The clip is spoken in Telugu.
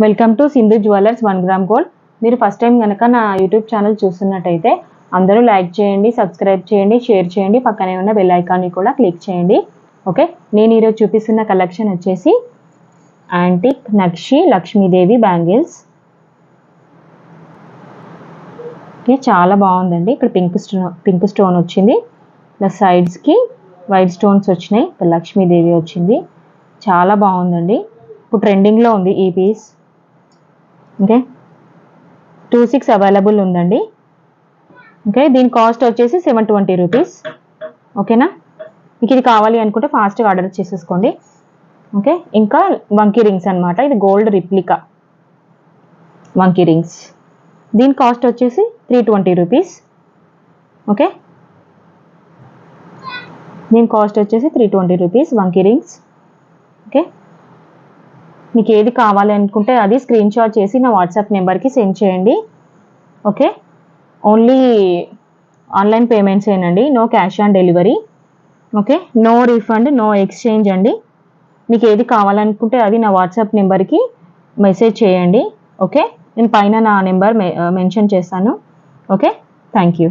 Welcome to Sindhu jewellers 1 gram gold. మీరు ఫస్ట్ టైం కనుక నా యూట్యూబ్ ఛానల్ చూస్తున్నట్టయితే అందరూ లైక్ చేయండి, సబ్స్క్రైబ్ చేయండి, షేర్ చేయండి, పక్కనే ఉన్న బెల్ ఐకాన్ని కూడా క్లిక్ చేయండి. ఓకే, నేను ఈరోజు చూపిస్తున్న కలెక్షన్ వచ్చేసి యాంటిక్ నక్షి లక్ష్మీదేవి బ్యాంగిల్స్. ఓకే, చాలా బాగుందండి. ఇక్కడ పింక్ స్టోన్ వచ్చింది, ప్లస్ సైడ్స్కి వైట్ స్టోన్స్ వచ్చినాయి, లక్ష్మీదేవి వచ్చింది. చాలా బాగుందండి. ఇప్పుడు ట్రెండింగ్లో ఉంది ఈ పీస్. ఓకే, 26 అవైలబుల్ ఉందండి. ఓకే, దీని కాస్ట్ వచ్చేసి 720 రూపీస్. ఓకేనా, మీకు ఇది కావాలి అనుకుంటే ఫాస్ట్గా ఆర్డర్ చేసేసుకోండి. ఓకే, ఇంకా వంకీ రింగ్స్ అనమాట, ఇది గోల్డ్ రిప్లికా వంకీ రింగ్స్. దీని కాస్ట్ వచ్చేసి 320 రూపీస్. ఓకే, దీని కాస్ట్ వచ్చేసి 320 రూపీస్ వంకీ రింగ్స్. ఓకే, మీకు ఏది కావాలి అనుకుంటే అది స్క్రీన్ షాట్ చేసి నా వాట్సాప్ నెంబర్కి సెండ్ చేయండి. ఓకే, ఓన్లీ ఆన్లైన్ పేమెంట్స్ ఏనండి, no cash on delivery. Okay, no refund, no exchange అండి. మీకు ఏది కావాలనుకుంటే అది నా వాట్సాప్ నెంబర్కి మెసేజ్ చేయండి. ఓకే, నేను పైన నా నెంబర్ మెన్షన్ చేస్తాను. Okay, thank you.